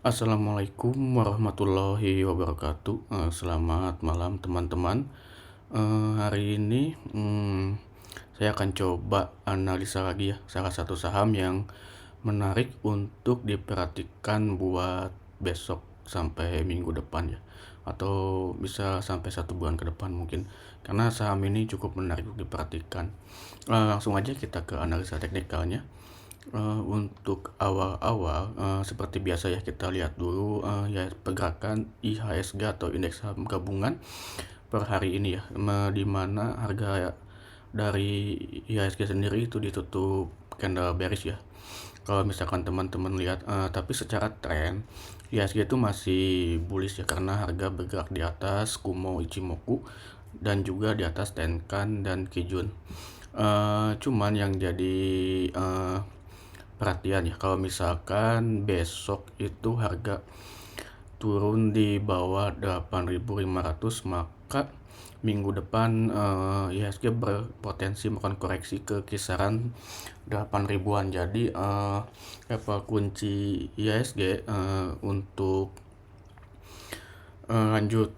Assalamualaikum warahmatullahi wabarakatuh. Selamat malam teman-teman. Hari ini saya akan coba analisa lagi ya salah satu saham yang menarik untuk diperhatikan buat besok sampai minggu depan ya, atau bisa sampai 1 bulan ke depan mungkin, karena saham ini cukup menarik untuk diperhatikan. Langsung aja kita ke analisa teknikalnya. Untuk awal-awal, seperti biasa ya, kita lihat dulu ya pergerakan IHSG atau indeks saham gabungan per hari ini ya, di mana harga dari IHSG sendiri itu ditutup candle bearish ya. Kalau misalkan teman-teman lihat, tapi secara tren IHSG itu masih bullish ya, karena harga bergerak di atas Kumo Ichimoku dan juga di atas Tenkan dan Kijun. Cuman yang jadi perhatian ya, kalau misalkan besok itu harga turun di bawah 8.500, maka minggu depan IHSG berpotensi melakukan koreksi ke kisaran 8 ribuan. Jadi level kunci IHSG untuk lanjut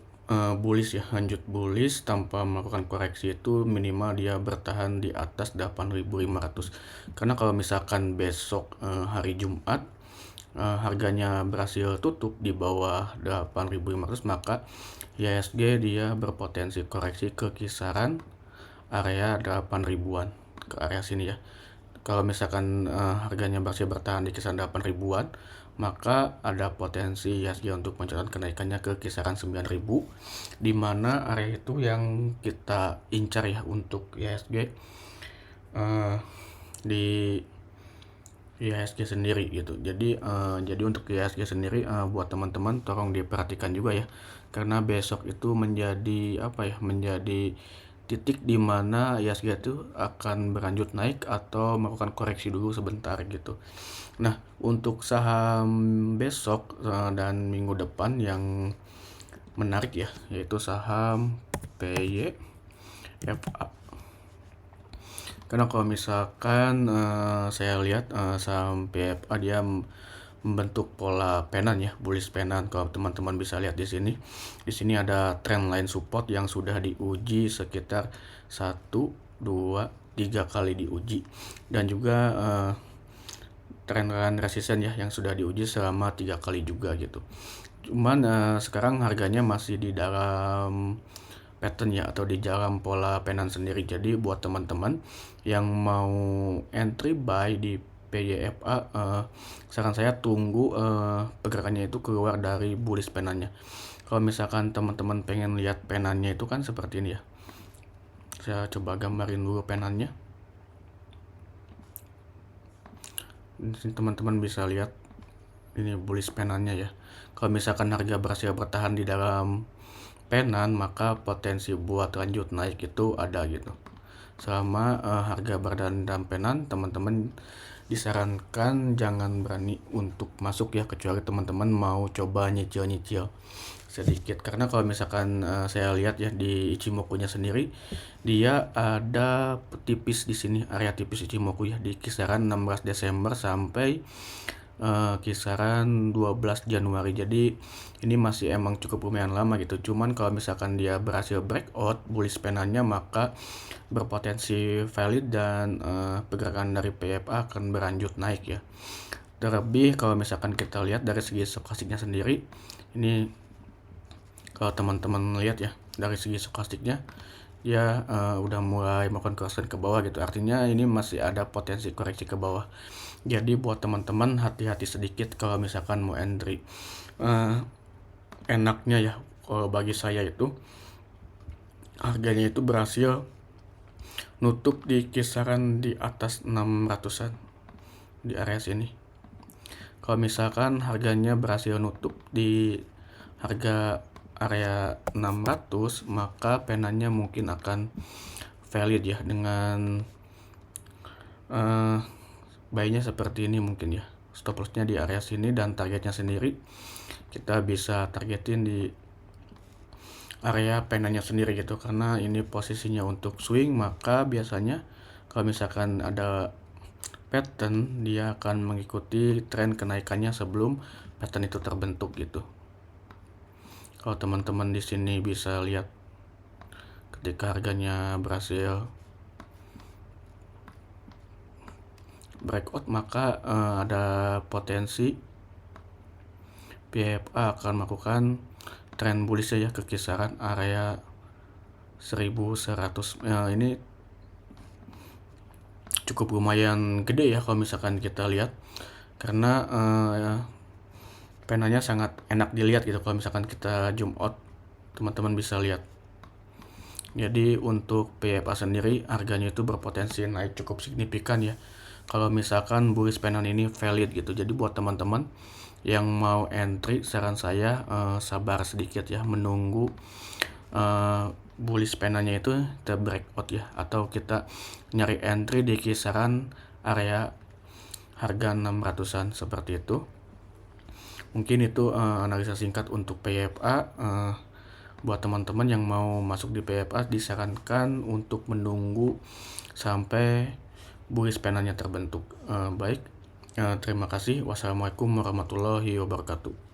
lanjut bullish tanpa melakukan koreksi itu minimal dia bertahan di atas 8.500. Karena kalau misalkan besok hari Jumat harganya berhasil tutup di bawah 8.500, maka IHSG dia berpotensi koreksi ke kisaran area 8 ribuan, ke area sini ya. Kalau misalkan harganya masih bertahan di kisaran 8 ribuan, maka ada potensi IHSG untuk mencatat kenaikannya ke kisaran 9.000, di mana area itu yang kita incar ya untuk IHSG di IHSG sendiri gitu. Jadi untuk IHSG sendiri, buat teman-teman tolong diperhatikan juga ya, karena besok itu menjadi menjadi titik di mana IHSG itu akan berlanjut naik atau melakukan koreksi dulu sebentar gitu. Nah, untuk saham besok dan minggu depan yang menarik ya, yaitu saham PYFA. Karena kalau misalkan saya lihat saham PYFA dia membentuk pola penan ya, bullish penan. Kalau teman-teman bisa lihat di sini. Di sini ada trendline support yang sudah diuji sekitar 1, 2, 3 kali diuji, dan juga trendline resisten ya yang sudah diuji selama 3 kali juga gitu. Cuman sekarang harganya masih di dalam pattern ya, atau di dalam pola penan sendiri. Jadi buat teman-teman yang mau entry buy di PYFA, saran saya tunggu pergerakannya itu keluar dari bullish penannya. Kalau misalkan teman-teman pengen lihat penannya itu kan seperti ini ya, saya coba gambarin dulu penannya. Di sini teman-teman bisa lihat ini bullish penannya ya. Kalau misalkan harga berhasil bertahan di dalam penan, maka potensi buat lanjut naik itu ada gitu. Selama harga berada dalam penan, teman-teman disarankan jangan berani untuk masuk ya, kecuali teman-teman mau coba nyicil-nyicil sedikit. Karena kalau misalkan saya lihat ya di Ichimoku-nya sendiri, dia ada tipis di sini, area tipis Ichimoku ya, di kisaran 16 Desember sampai kisaran 12 Januari. Jadi ini masih emang cukup lumayan lama gitu. Cuman kalau misalkan dia berhasil breakout bullish penannya, maka berpotensi valid dan pergerakan dari PFA akan berlanjut naik ya. Terlebih kalau misalkan kita lihat dari segi stokastiknya sendiri, ini kalau teman-teman lihat ya dari segi stokastiknya, dia udah mulai melakukan crossline ke bawah gitu. Artinya ini masih ada potensi koreksi ke bawah. Jadi buat teman-teman hati-hati sedikit kalau misalkan mau entry. Enaknya ya kalau bagi saya itu harganya itu berhasil nutup di kisaran di atas 600-an di area sini. Kalau misalkan harganya berhasil nutup di harga area 600, maka penanya mungkin akan valid ya, dengan buy-nya seperti ini mungkin ya. Stop loss-nya di area sini, dan targetnya sendiri kita bisa targetin di area penanya sendiri gitu. Karena ini posisinya untuk swing, maka biasanya kalau misalkan ada pattern, dia akan mengikuti tren kenaikannya sebelum pattern itu terbentuk gitu. Kalau teman-teman di sini bisa lihat ketika harganya berhasil breakout, maka ada potensi PFA akan melakukan trend bullish ya ke kisaran area 1100. Ini cukup lumayan gede ya kalau misalkan kita lihat, karena penanya sangat enak dilihat gitu. Kalau misalkan kita zoom out, teman-teman bisa lihat. Jadi untuk PFA sendiri harganya itu berpotensi naik cukup signifikan ya kalau misalkan bullish panel ini valid gitu. Jadi buat teman-teman yang mau entry, saran saya sabar sedikit ya, menunggu bullish panelnya itu kita breakout ya, atau kita nyari entry di kisaran area harga 600-an seperti itu. Mungkin itu analisa singkat untuk PFA. Buat teman-teman yang mau masuk di PFA, disarankan untuk menunggu sampai bullish panelnya terbentuk. Baik, terima kasih. Wassalamualaikum warahmatullahi wabarakatuh.